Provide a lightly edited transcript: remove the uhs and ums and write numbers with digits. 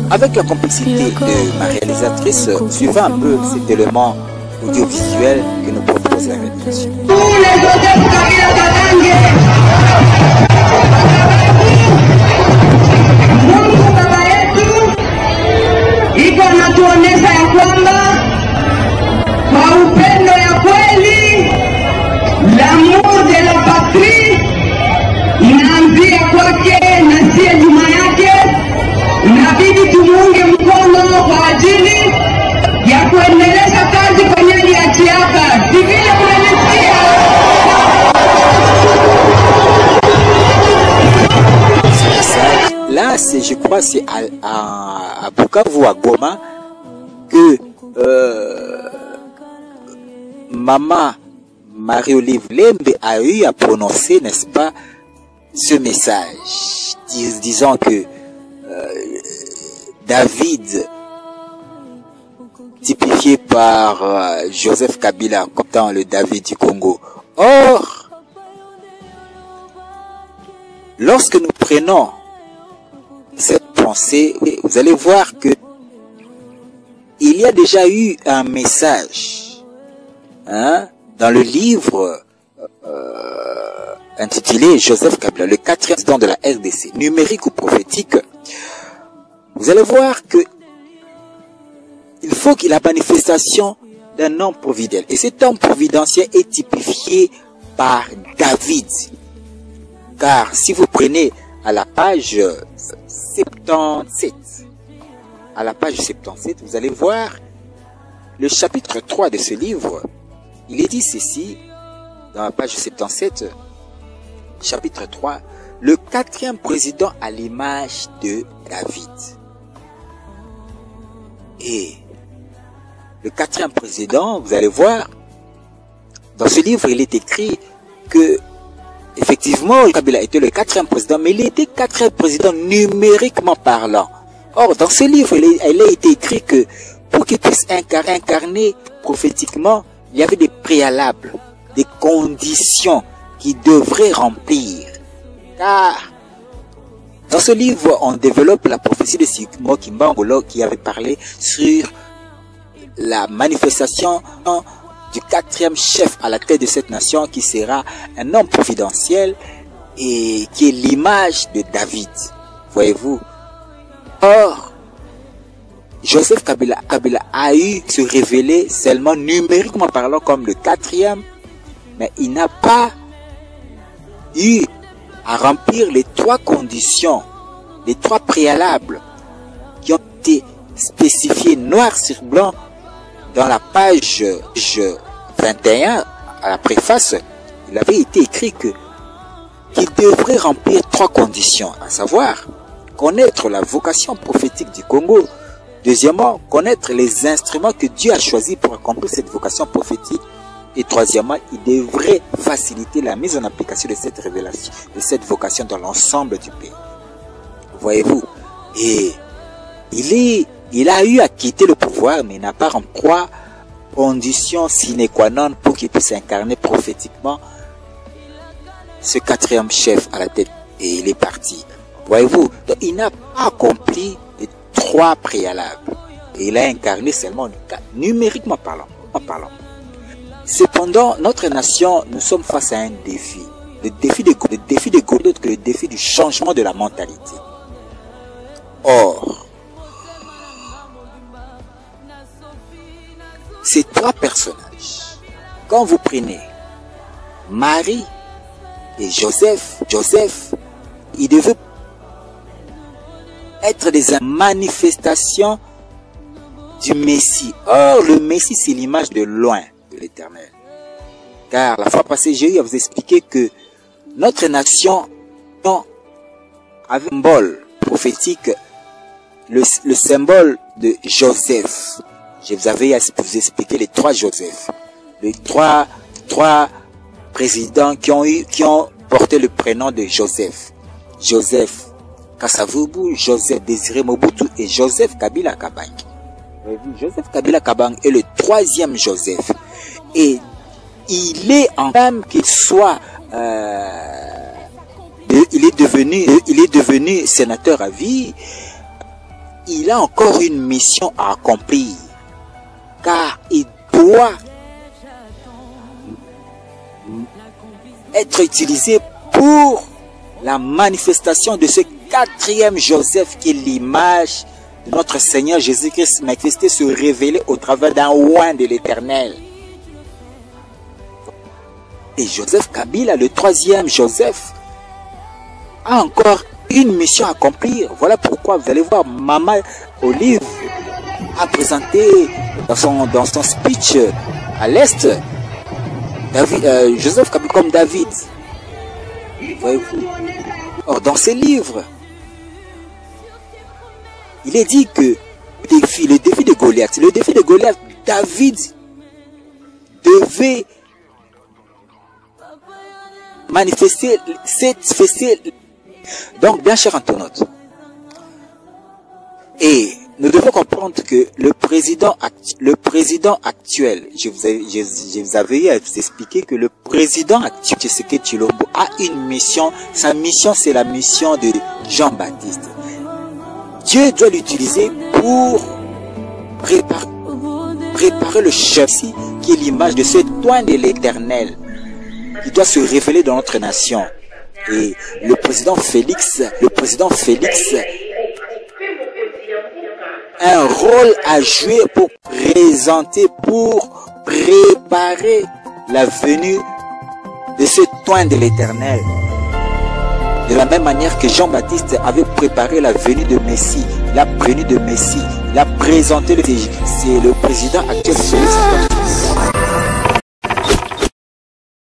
Avec la complexité de ma réalisatrice, suivant un peu cet élément audiovisuel que nous propose la réalisation. Mungu Baba yetu iko anatuonesha ya kwamba kwa upendo ya kweli, l'amour de la patrie inaanzia kwake na sie nyuma yake. Inabidi tumuunge mkono kwa ajili ya kuendelesha kazi kwenye nchi hapa. Si vile mnanisikia? Là, c'est, je crois, c'est à Bukavu, à Goma, que Maman Marie-Olive Lembe a eu à prononcer, n'est-ce pas, ce message, disant que David, typifié par Joseph Kabila, comme dans le David du Congo. Or, lorsque nous prenons cette pensée, vous allez voir que il y a déjà eu un message dans le livre intitulé Joseph Kabila, le 4e président de la RDC, numérique ou prophétique. Vous allez voir que il faut qu'il y ait la manifestation d'un homme providentiel. Et cet homme providentiel est typifié par David. Car si vous prenez à la page 77, vous allez voir le chapitre 3 de ce livre. Il est dit ceci, dans la page 77, chapitre 3, le 4e président à l'image de David. Et le 4e président, vous allez voir, dans ce livre, il est écrit que effectivement, Kabila était le 4e président, mais il était 4e président numériquement parlant. Or, dans ce livre, il a été écrit que pour qu'il puisse incarner prophétiquement, il y avait des préalables, des conditions qu'il devrait remplir. Car, dans ce livre, on développe la prophétie de Sigmo Kimbangolo qui avait parlé sur la manifestation du 4e chef à la tête de cette nation qui sera un homme providentiel et qui est l'image de David. Voyez-vous? Or, Joseph Kabila a eu se révéler seulement numériquement parlant comme le 4e, mais il n'a pas eu à remplir les 3 conditions, les 3 préalables qui ont été spécifiés noir sur blanc dans la page 21, à la préface. Il avait été écrit qu'il devrait remplir 3 conditions, à savoir connaître la vocation prophétique du Congo. Deuxièmement, connaître les instruments que Dieu a choisis pour accomplir cette vocation prophétique. Et troisièmement, il devrait faciliter la mise en application de cette révélation, de cette vocation dans l'ensemble du pays. Voyez-vous? Et il a eu à quitter le pouvoir, mais il n'a pas rempli 3 conditions sine qua non pour qu'il puisse incarner prophétiquement ce 4e chef à la tête. Et il est parti. Voyez-vous? Donc, il n'a pas accompli les 3 préalables. Et il a incarné seulement le 4, numériquement parlant. Cependant, notre nation, nous sommes face à un défi. Le défi des d'autre que le défi du changement de la mentalité. Or, ces 3 personnages, quand vous prenez Marie et Joseph, ils devaient être des manifestations du Messie. Or, le Messie, c'est l'image de loin de l'Éternel. Car la fois passée, j'ai eu à vous expliquer que notre nation avait un symbole prophétique, le symbole de Joseph. Je vous avais à vous expliquer les 3 Joseph. Les trois présidents qui ont porté le prénom de Joseph. Joseph Kasavubu, Joseph Désiré Mobutu et Joseph Kabila Kabange. Joseph Kabila Kabang est le troisième Joseph. Et il est en même qu'il soit... il est devenu sénateur à vie. Il a encore une mission à accomplir. Car il doit être utilisé pour la manifestation de ce quatrième Joseph qui est l'image de notre Seigneur Jésus-Christ manifesté, se révéler au travers d'un oint de l'Éternel. Et Joseph Kabila, le troisième Joseph, a encore une mission à accomplir. Voilà pourquoi vous allez voir Mama Olive a présenté dans son speech à l'Est Joseph Kabila comme David. Voyez-vous. Or, dans ses livres, il est dit que le défi de Goliath, David devait manifester donc, bien cher internaute, et nous devons comprendre que le président actuel, je vous avais eu à vous expliquer que le président actuel, Tshisekedi Tshilombo, a une mission. Sa mission, c'est la mission de Jean-Baptiste. Dieu doit l'utiliser pour préparer le chef qui est l'image de ce oint de l'Éternel, qui doit se révéler dans notre nation. Et le président Félix a un rôle à jouer pour préparer la venue de ce oint de l'Éternel. De la même manière que Jean-Baptiste avait préparé la venue de Messie, il a présenté c'est le président actuel Félix.